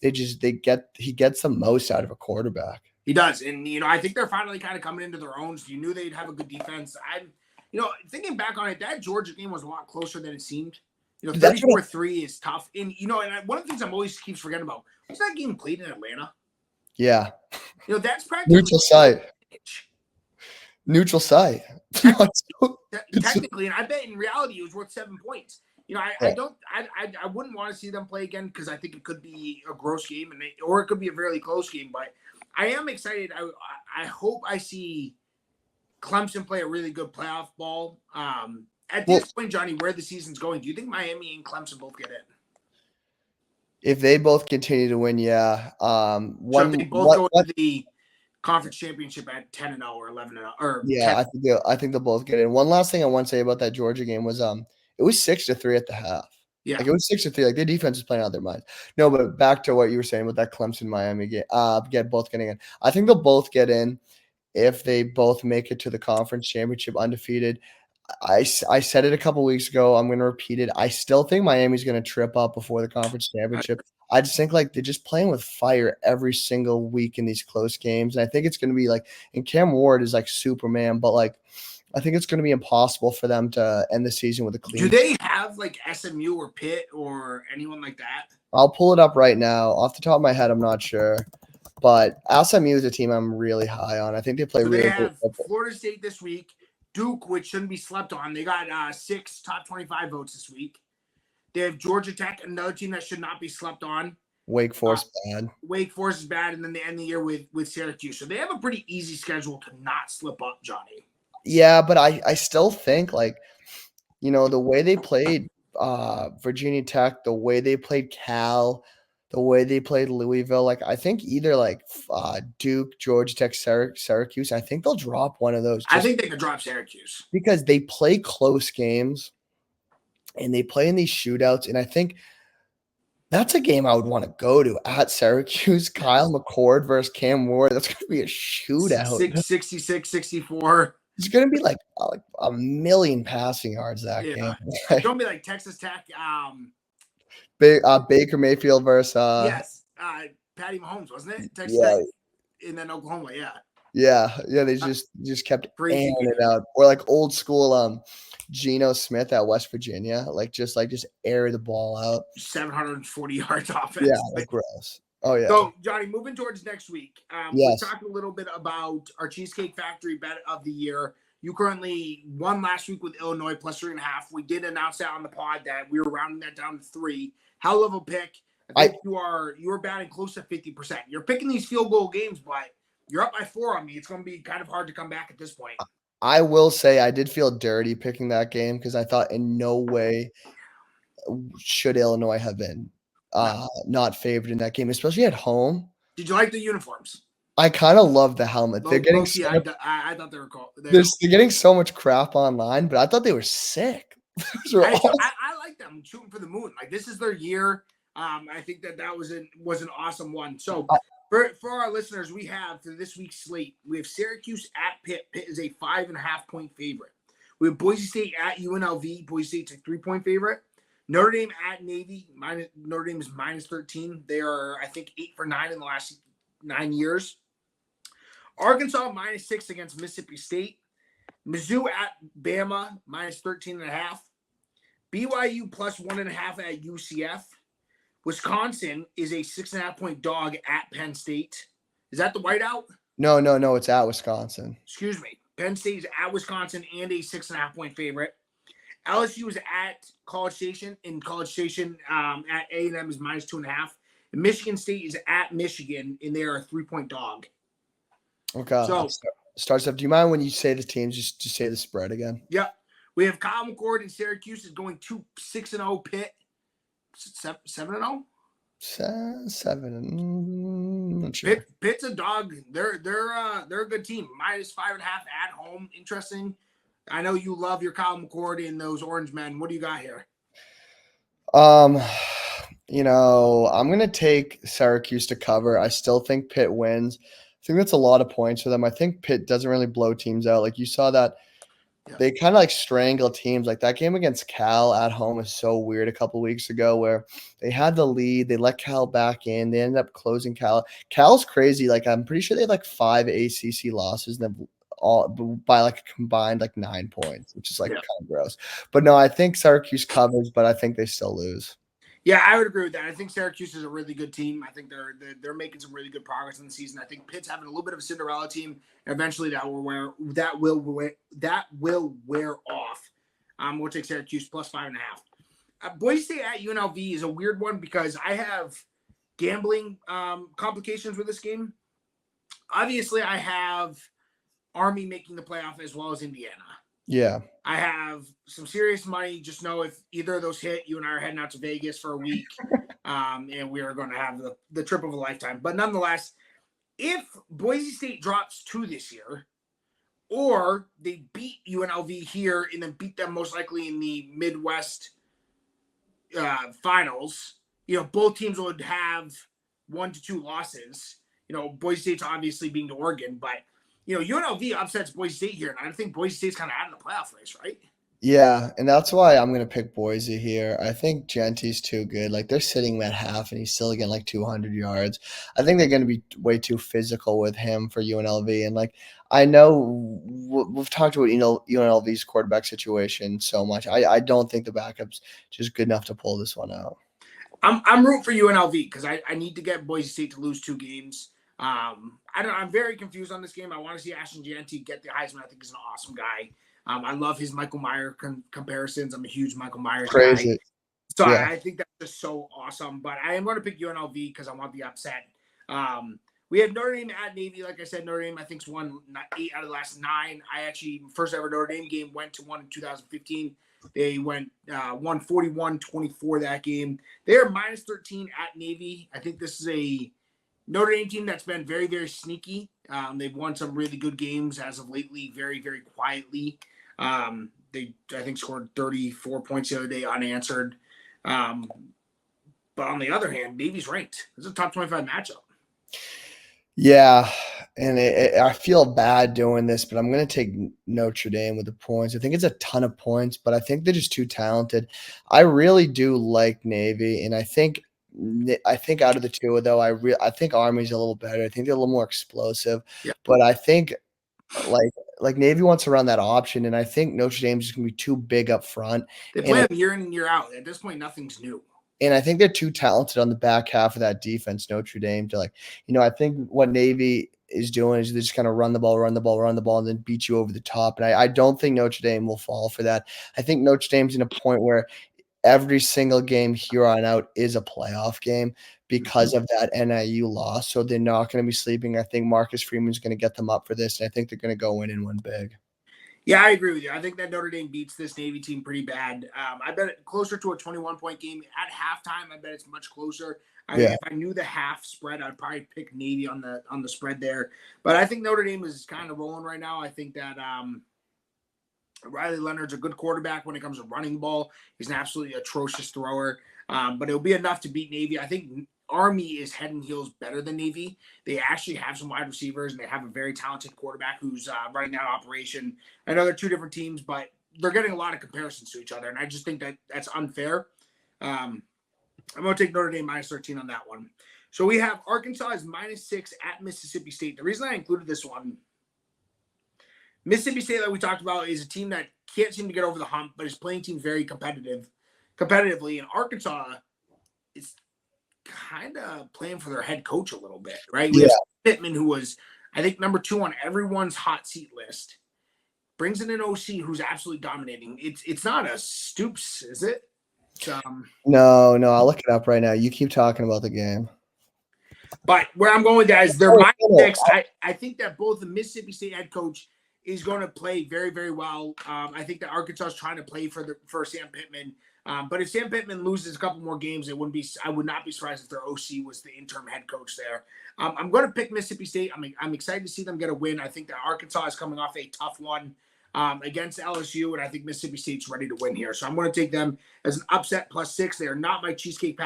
he gets the most out of a quarterback. He does. And, I think they're finally kind of coming into their own. So you knew they'd have a good defense. Thinking back on it, that Georgia game was a lot closer than it seemed. 34-3 is tough. And, one of the things I'm always keeps forgetting about was that game played in Atlanta. Yeah. That's practically neutral site. Neutral site. Technically, and I bet in reality it was worth 7 points. I wouldn't want to see them play again because I think it could be a gross game or it could be a fairly close game. But I am excited. I hope I see Clemson play a really good playoff ball. At this point, Johnny, where the season's going, do you think Miami and Clemson both get in? If they both continue to win, yeah. So they both go to the conference championship at 10-0 or 11-0, or yeah, 10. I think they'll both get in. One last thing I want to say about that Georgia game was it was 6-3 at the half. Yeah, like it was 6-3. Like their defense is playing out of their minds. No, but back to what you were saying with that Clemson Miami game, both getting in. I think they'll both get in if they both make it to the conference championship undefeated. I said it a couple weeks ago. I'm going to repeat it. I still think Miami's going to trip up before the conference championship. I just think like they're just playing with fire every single week in these close games. And I think it's going to be like, and Cam Ward is like Superman, but like, I think it's going to be impossible for them to end the season with a clean. Do they have like SMU or Pitt or anyone like that? I'll pull it up right now. Off the top of my head, I'm not sure. But SMU is a team I'm really high on. I think they play So really they good have football. Florida State this week, Duke, which shouldn't be slept on. They got 6 top 25 votes this week. They have Georgia Tech, another team that should not be slept on. Wake Forest bad. Wake Forest is bad, and then they end the year with Syracuse. So they have a pretty easy schedule to not slip up, Johnny. Yeah, but I still think like, the way they played Virginia Tech, the way they played Cal, the way they played Louisville, like I think either like Duke, Georgia Tech, Syracuse, I think they'll drop one of those. I think they could drop Syracuse because they play close games and they play in these shootouts, and I think that's a game I would want to go to at Syracuse. Kyle McCord versus Cam Ward. That's going to be a shootout. 66, 64. It's going to be like a million passing yards that game. It's going to be like Texas Tech. Baker Mayfield versus yes, Patty Mahomes, wasn't it? Texas Tech, and then Oklahoma. Yeah. They just kept airing it out, or like old school Geno Smith at West Virginia, just air the ball out. 740 yards offense. Yeah, like gross. Oh yeah. So Johnny, moving towards next week, yes. we're talking a little bit about our Cheesecake Factory bet of the year. You currently won last week with Illinois plus 3.5. We did announce that on the pod that we were rounding that down to 3. Hell of a pick. I think you are batting close to 50%. You're picking these field goal games, but you're up by 4 on me. It's going to be kind of hard to come back at this point. I will say I did feel dirty picking that game because I thought in no way should Illinois have been not favored in that game, especially at home. Did you like the uniforms? I kind of love the helmet. They're getting I thought they were cool. They're getting so much crap online, but I thought they were sick. I like them shooting for the moon. Like, this is their year. I think that was an awesome one. So for our listeners, we have for this week's slate, we have Syracuse at Pitt. Pitt is a 5.5-point favorite. We have Boise State at UNLV. Boise State's a 3-point favorite. Notre Dame at Navy. Notre Dame is minus 13. They are, I think, 8 for 9 in the last 9 years. Arkansas minus 6 against Mississippi State. Mizzou at Bama minus 13.5. BYU plus 1.5 at UCF. Wisconsin is a 6.5-point dog at Penn State. Is that the whiteout? No. It's at Wisconsin. Excuse me. Penn State is at Wisconsin and a 6.5-point favorite. LSU is at College Station. In College Station, at A&M is minus 2.5. And Michigan State is at Michigan, and they are a 3-point dog. Okay. So start stuff. Do you mind when you say the teams, just say the spread again? Yeah. We have Kyle McCord in Syracuse is going to 6-0 Pitt. 7-0? 7. Not sure. Pitt's a dog. They're a good team. Minus 5.5 at home. Interesting. I know you love your Kyle McCord and those Orange Men. What do you got here? I'm gonna take Syracuse to cover. I still think Pitt wins. I think that's a lot of points for them. I think Pitt doesn't really blow teams out. Like you saw that. Yeah. They kind of strangle teams. Like that game against Cal at home is so weird a couple weeks ago where they had the lead. They let Cal back in. They ended up closing Cal. Cal's crazy. Like I'm pretty sure they have 5 ACC losses and then all by a combined 9 points, which is kind of gross. But no, I think Syracuse covers, but I think they still lose. Yeah, I would agree with that. I think Syracuse is a really good team. I think they're making some really good progress in the season. I think Pitt's having a little bit of a Cinderella team. And eventually, that will wear off. We'll take Syracuse plus 5.5. Boise State at UNLV is a weird one because I have gambling complications with this game. Obviously, I have Army making the playoff as well as Indiana. Yeah. I have some serious money. Just know if either of those hit, you and I are heading out to Vegas for a week. And we are going to have the trip of a lifetime. But nonetheless, if Boise State drops 2 this year, or they beat UNLV here and then beat them most likely in the Midwest finals, both teams would have 1 to 2 losses. Boise State's obviously being to Oregon, but UNLV upsets Boise State here, and I think Boise State's kind of out of the playoff race, right? Yeah, and that's why I'm going to pick Boise here. I think Jeanty's too good. They're sitting him at half, and he's still getting 200 yards. I think they're going to be way too physical with him for UNLV. And, I know we've talked about UNLV's quarterback situation so much. I don't think the backup's just good enough to pull this one out. I'm rooting for UNLV because I need to get Boise State to lose 2 games. I'm very confused on this game. I want to see Ashton Jeanty get the Heisman. I think he's an awesome guy. I love his Michael Myers comparisons. I'm a huge Michael Myers guy. Crazy. So Yeah. I think that's just so awesome. But I am going to pick UNLV because I want the upset. We have Notre Dame at Navy. Like I said, Notre Dame, I think, won 8 out of the last 9. I actually, first ever Notre Dame game, went to one in 2015. They won 41-24 that game. They're minus 13 at Navy. I think this is a Notre Dame team that's been very, very sneaky. They've won some really good games as of lately, very, very quietly. They, I think, scored 34 points the other day unanswered. But on the other hand, Navy's ranked. It's a top 25 matchup. Yeah, and I feel bad doing this, but I'm going to take Notre Dame with the points. I think it's a ton of points, but I think they're just too talented. I really do like Navy, and I think out of the two, though, I think Army's a little better. I think they're a little more explosive, but I think like Navy wants to run that option, and I think Notre Dame's just going to be too big up front. They play them year in and year out. At this point, nothing's new. And I think they're too talented on the back half of that defense, Notre Dame, to I think what Navy is doing is they just kind of run the ball, and then beat you over the top. And I don't think Notre Dame will fall for that. I think Notre Dame's in a point where every single game here on out is a playoff game because of that NIU loss. So they're not going to be sleeping. I think Marcus Freeman's going to get them up for this, and I think they're going to go in and win big. Yeah, I agree with you. I think that Notre Dame beats this Navy team pretty bad. I bet it closer to a 21-point game. At halftime, I bet it's much closer. If I knew the half spread, I'd probably pick Navy on the spread there. But I think Notre Dame is kind of rolling right now. I think that Riley Leonard's a good quarterback when it comes to running the ball. He's an absolutely atrocious thrower. But it'll be enough to beat Navy. I think Army is head and heels better than Navy. They actually have some wide receivers, and they have a very talented quarterback who's running that operation. I know they're 2 different teams, but they're getting a lot of comparisons to each other, and I just think that that's unfair. I'm going to take Notre Dame minus 13 on that one. So we have Arkansas is minus 6 at Mississippi State. The reason I included this one, Mississippi State, that we talked about, is a team that can't seem to get over the hump, but is playing teams very competitively, and Arkansas is kind of playing for their head coach a little bit, right? We have Pittman, who was, I think, number 2 on everyone's hot seat list. Brings in an OC who's absolutely dominating. It's not a Stoops, is it? No, I'll look it up right now. You keep talking about the game. But where I'm going with that is they're minus 6. I think that both the Mississippi State head coach is going to play very, very well. I think that Arkansas is trying to play for Sam Pittman. But if Sam Pittman loses a couple more games, I would not be surprised if their OC was the interim head coach there. I'm going to pick Mississippi State. I'm excited to see them get a win. I think that Arkansas is coming off a tough one against LSU, and I think Mississippi State's ready to win here. So I'm going to take them as an upset plus 6. They are not my cheesecake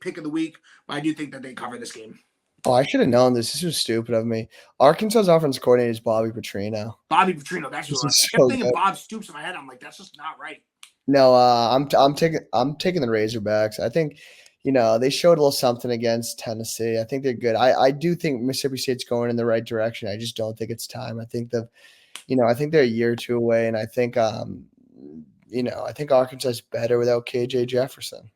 pick of the week, but I do think that they cover this game. Oh, I should have known this. This was stupid of me. Arkansas's offense coordinator is Bobby Petrino. That's what I kept thinking. Bob Stoops in my head. I'm like, that's just not right. No, I'm taking the Razorbacks. I think, they showed a little something against Tennessee. I think they're good. I do think Mississippi State's going in the right direction. I just don't think it's time. I think I think they're a year or 2 away, and I think I think Arkansas is better without KJ Jefferson.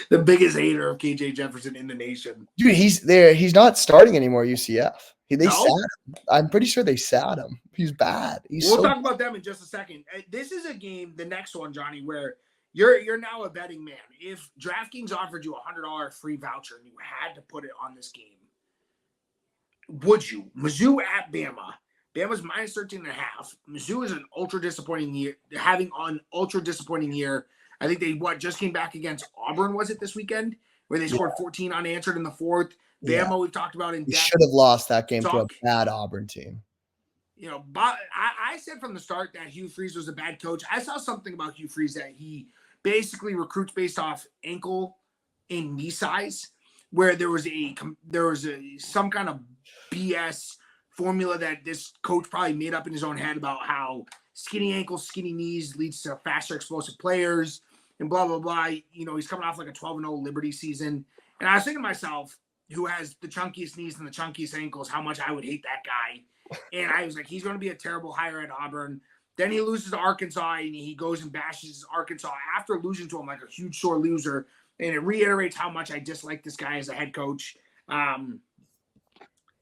The biggest hater of KJ Jefferson in the nation. Dude, he's there. He's not starting anymore. UCF. They sat him. I'm pretty sure they sat him. He's bad. We'll talk about them in just a second. This is a game, the next one, Johnny, where you're now a betting man. If DraftKings offered you $100 free voucher and you had to put it on this game, would you? Mizzou at Bama. Bama's minus 13.5. Mizzou is an ultra disappointing year. They're having an ultra disappointing year. I think they just came back against Auburn, was it this weekend, where they scored 14 unanswered in the 4th. Bama, we've talked about in depth. Should have lost that game to a bad Auburn team. But I said from the start that Hugh Freeze was a bad coach. I saw something about Hugh Freeze that he basically recruits based off ankle and knee size, where there was some kind of BS formula that this coach probably made up in his own head about how skinny ankles, skinny knees leads to faster, explosive players and blah, blah, blah. He's coming off like a 12-0 Liberty season. And I was thinking to myself, who has the chunkiest knees and the chunkiest ankles, how much I would hate that guy. And I was like, he's going to be a terrible hire at Auburn. Then he loses to Arkansas, and he goes and bashes Arkansas after losing to him like a huge sore loser. And it reiterates how much I dislike this guy as a head coach.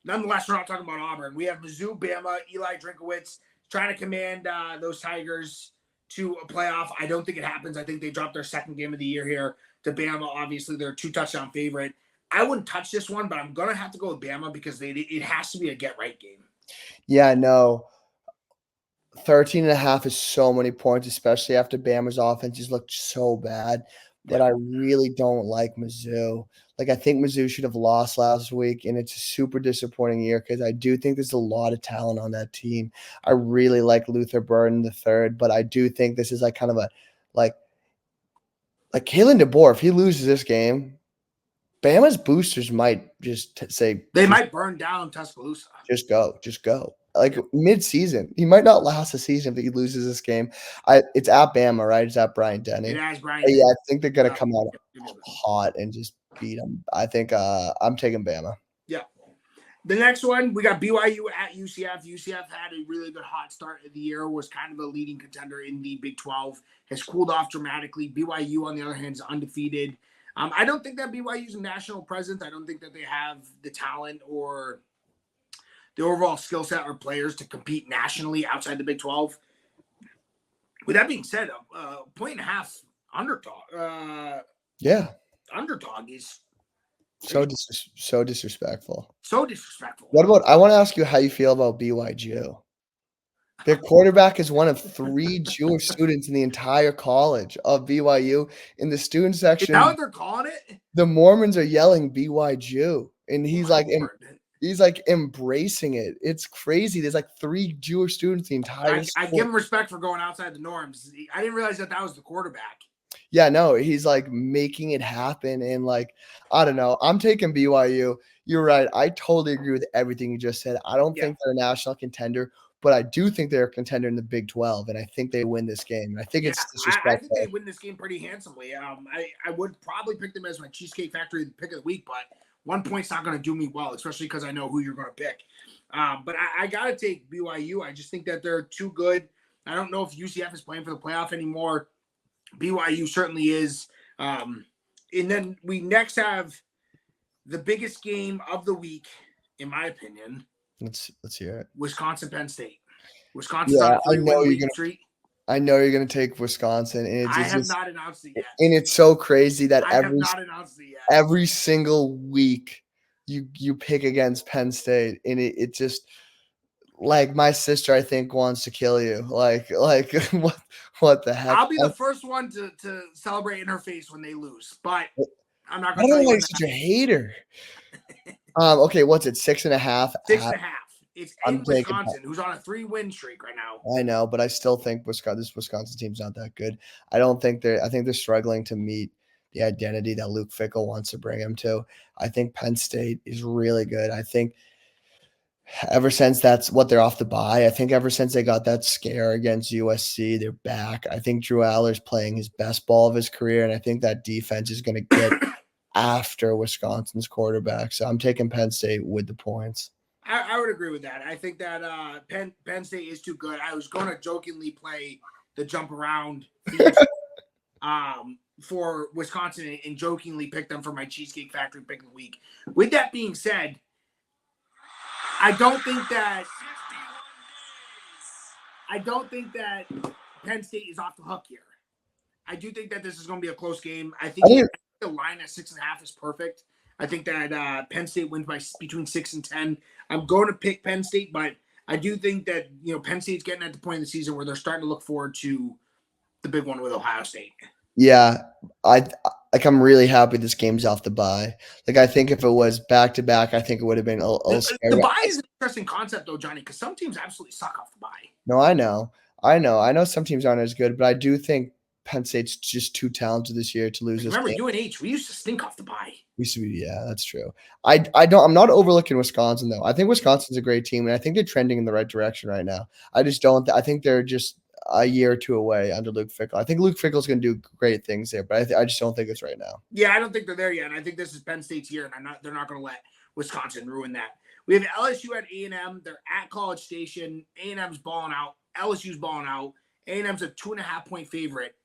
Nonetheless, we're not talking about Auburn. We have Mizzou, Bama, Eli Drinkowitz trying to command those Tigers to a playoff. I don't think it happens. I think they dropped their second game of the year here to Bama. Obviously, they're a 2-touchdown favorite. I wouldn't touch this one, but I'm going to have to go with Bama because it has to be a get-right game. Yeah, no. 13.5 is so many points, especially after Bama's offense just looked so bad. But I really don't like Mizzou. Like, I think Mizzou should have lost last week, and it's a super disappointing year because I do think there's a lot of talent on that team. I really like Luther Burden III, but I do think this is like kind of a like Kalen DeBoer. If he loses this game, Bama's boosters might just say they might burn down Tuscaloosa. Just go. Like mid-season, he might not last the season if he loses this game. It's at Bama, right? It's at Bryant Denny. It has Bryant. Yeah, I think they're gonna come out hot and just beat them. I think I'm taking Bama. Yeah. The next one, we got BYU at UCF. UCF had a really good hot start of the year, was kind of a leading contender in the Big 12, has cooled off dramatically. BYU, on the other hand, is undefeated. I don't think that BYU's a national presence. I don't think that they have the talent or the overall skill set or players to compete nationally outside the Big 12. With that being said, a 1.5 underdog. Underdog is so disrespectful. So disrespectful. What about? I want to ask you how you feel about BYU. Their quarterback is one of 3 Jewish students in the entire college of BYU. In the student section, is that what they're calling it? The Mormons are yelling BYU, and he's like embracing it. It's crazy. There's like 3 Jewish students the entire I give him respect for going outside the norms. I didn't realize that was the quarterback. Yeah, no, he's like making it happen. And like, I don't know. I'm taking BYU. You're right. I totally agree with everything you just said. I don't think they're a national contender, but I do think they're a contender in the Big 12, and I think they win this game. I think it's disrespectful. I think they win this game pretty handsomely. I would probably pick them as my Cheesecake Factory pick of the week, but 1 point's not going to do me well, especially because I know who you're going to pick. But I got to take BYU. I just think that they're too good. I don't know if UCF is playing for the playoff anymore. BYU certainly is. And then we next have the biggest game of the week, in my opinion. Let's hear it. Wisconsin, Penn State. Wisconsin's on a 3-win streak. I know you're going to take Wisconsin. And I have not announced it yet. And it's so crazy that every single week you pick against Penn State. And it just – like my sister, I think, wants to kill you. Like what the heck? I'll be the first one to celebrate in her face when they lose, but I'm not going to. I don't know why you're such a hater. Okay, what's it? 6.5. 6.5. It's in Wisconsin, who's on a 3-win streak right now. I know, but I still think this Wisconsin team's not that good. I think they're struggling to meet the identity that Luke Fickell wants to bring him to. I think Penn State is really good. I think. Ever since that's what they're off the bye, I think ever since they got that scare against USC, they're back. I think Drew Aller's playing his best ball of his career, and I think that defense is going to get after Wisconsin's quarterback. So I'm taking Penn State with the points. I would agree with that. I think that Penn State is too good. I was going to jokingly play the jump around for Wisconsin and jokingly pick them for my Cheesecake Factory pick of the week. With that being said, I don't think that Penn State is off the hook here. I do think that this is going to be a close game. I think the line at 6.5 is perfect. I think that Penn State wins by between 6 and 10. I'm going to pick Penn State, but I do think that Penn State's getting at the point in the season where they're starting to look forward to the big one with Ohio State. Yeah, I'm really happy this game's off the bye. Like, I think if it was back to back, I think it would have been a little scary. The bye is an interesting concept, though, Johnny, because some teams absolutely suck off the bye. No, I know some teams aren't as good, but I do think Penn State's just too talented this year to lose. Remember, UNH, we used to stink off the bye. Yeah, that's true. I'm not overlooking Wisconsin though. I think Wisconsin's a great team, and I think they're trending in the right direction right now. I think they're just a year or two away under Luke Fickell. I think Luke Fickell's going to do great things there, but I just don't think it's right now. Yeah, I don't think they're there yet, and I think this is Penn State's year, and they're not going to let Wisconsin ruin that. We have LSU at A&M. They're at College Station. A&M's balling out. LSU's balling out. A&M's a 2.5-point favorite.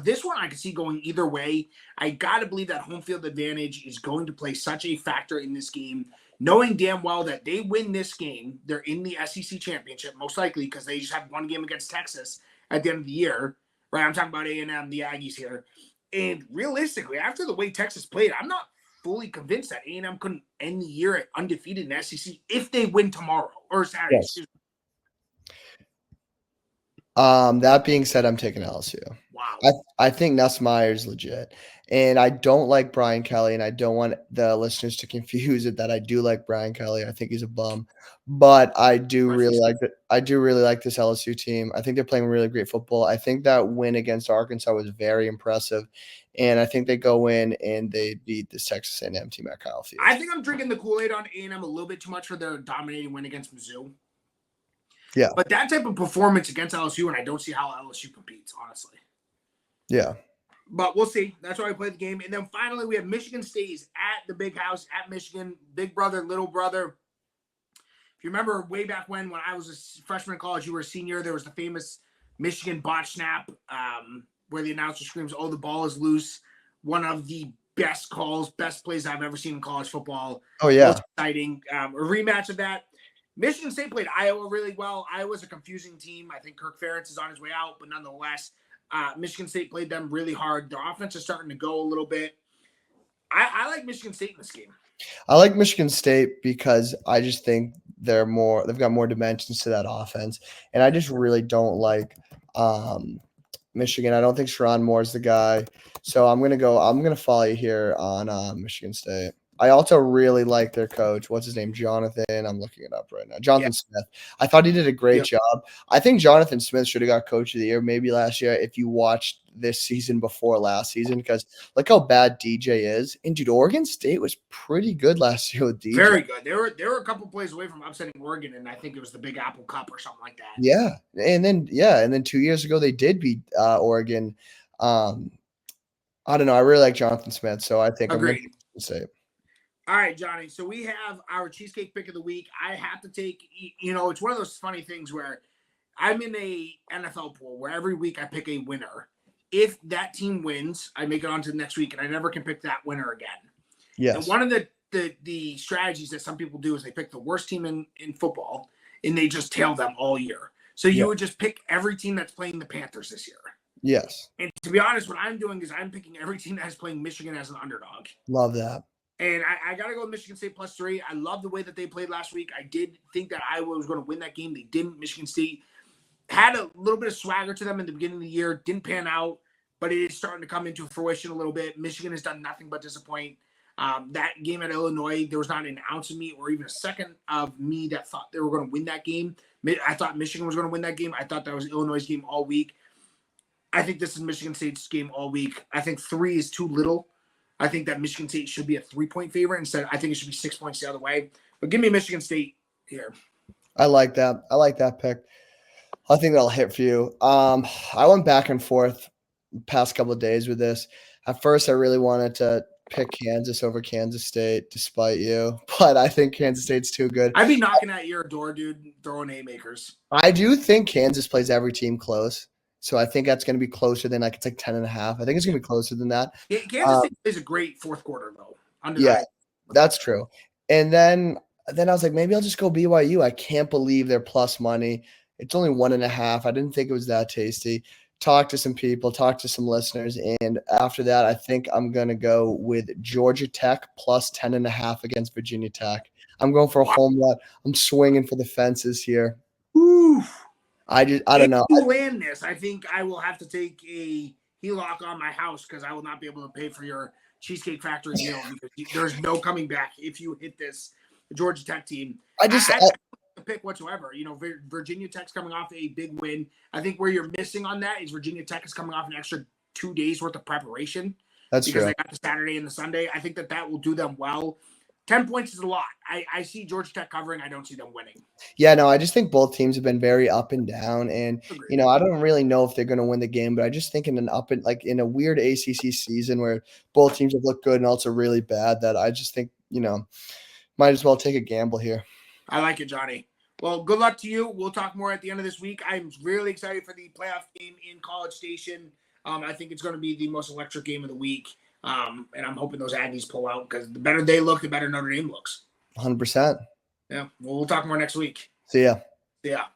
This one I can see going either way. I got to believe that home field advantage is going to play such a factor in this game, knowing damn well that they win this game, they're in the SEC championship, most likely because they just have one game against Texas at the end of the year, right? I'm talking about A&M, the Aggies here. And realistically, after the way Texas played, I'm not fully convinced that A&M couldn't end the year undefeated in the SEC if they win tomorrow or Saturday. Yes. That being said, I'm taking LSU. Wow. I think Nussmeier's legit. And I don't like Brian Kelly, and I don't want the listeners to confuse it that I do like Brian Kelly. I think he's a bum. But I do really like this LSU team. I think they're playing really great football. I think that win against Arkansas was very impressive. And I think they go in and they beat this Texas A&M team at Kyle Field. I think I'm drinking the Kool-Aid on A&M a little bit too much for their dominating win against Mizzou. Yeah. But that type of performance against LSU, and I don't see how LSU competes, honestly. Yeah. But we'll see. That's why we play the game. And then finally, we have Michigan State is at the big house at Michigan. Big brother, little brother. If you remember way back when I was a freshman in college, you were a senior, there was the famous Michigan botch snap where the announcer screams, "Oh, the ball is loose." One of the best calls, best plays I've ever seen in college football. Oh, yeah. Most exciting. A rematch of that. Michigan State played Iowa really well. Iowa's a confusing team. I think Kirk Ferentz is on his way out, but nonetheless, Michigan State played them really hard. Their offense is starting to go a little bit. I like Michigan State in this game. I like Michigan State because I just think they've got more dimensions to that offense. And I just really don't like Michigan. I don't think Sherrone Moore's the guy. So I'm going to follow you here on Michigan State. I also really like their coach. What's his name? Jonathan. I'm looking it up right now. Jonathan Smith. I thought he did a great job. I think Jonathan Smith should have got coach of the year maybe last year if you watched this season before last season, because look how bad DJ is. And dude, Oregon State was pretty good last year with DJ. Very good. They were a couple plays away from upsetting Oregon, and I think it was the Big Apple Cup or something like that. Yeah. And then 2 years ago they did beat Oregon. I don't know. I really like Jonathan Smith, so I think Agreed. I'm going to say. All right, Johnny. So we have our cheesecake pick of the week. I have to take, it's one of those funny things where I'm in a NFL pool where every week I pick a winner. If that team wins, I make it on to the next week, and I never can pick that winner again. Yes. And one of the strategies that some people do is they pick the worst team in football, and they just tail them all year. So you would just pick every team that's playing the Panthers this year. Yes. And to be honest, what I'm doing is I'm picking every team that is playing Michigan as an underdog. Love that. And I got to go with Michigan State +3. I love the way that they played last week. I did think that Iowa was going to win that game. They didn't. Michigan State had a little bit of swagger to them in the beginning of the year. Didn't pan out, but it is starting to come into fruition a little bit. Michigan has done nothing but disappoint. That game at Illinois, there was not an ounce of me or even a second of me that thought they were going to win that game. I thought Michigan was going to win that game. I thought that was Illinois' game all week. I think this is Michigan State's game all week. I think 3 is too little. I think that Michigan State should be a 3-point favorite instead. I think it should be 6 points the other way. But give me Michigan State here. I like that. I like that pick. I think that'll hit for you. I went back and forth the past couple of days with this. At first, I really wanted to pick Kansas over Kansas State, despite you. But I think Kansas State's too good. I'd be knocking at your door, dude, throwing haymakers. I do think Kansas plays every team close. So I think that's going to be closer than it's like 10.5. I think it's going to be closer than that. Kansas State plays a great fourth quarter, though. That's true. And then I was like, maybe I'll just go BYU. I can't believe they're plus money. It's only 1.5. I didn't think it was that tasty. Talk to some people, talk to some listeners. And after that, I think I'm going to go with Georgia Tech plus 10.5 against Virginia Tech. I'm going for a home run. I'm swinging for the fences here. Oof. I don't know. If you land this, I think I will have to take a HELOC on my house because I will not be able to pay for your Cheesecake Factory meal because there's no coming back if you hit this Georgia Tech team. I don't pick whatsoever. Virginia Tech's coming off a big win. I think where you're missing on that is Virginia Tech is coming off an extra 2 days worth of preparation. That's because true. They got the Saturday and the Sunday. I think that will do them well. 10 points is a lot. I see Georgia Tech covering. I don't see them winning. Yeah, no, I just think both teams have been very up and down. And, I don't really know if they're going to win the game, but I just think in a weird ACC season where both teams have looked good and also really bad, that I just think, might as well take a gamble here. I like it, Johnny. Well, good luck to you. We'll talk more at the end of this week. I'm really excited for the playoff game in College Station. I think it's going to be the most electric game of the week. And I'm hoping those Aggies pull out because the better they look, the better Notre Dame looks. 100%. Yeah. Well, we'll talk more next week. See ya. See ya.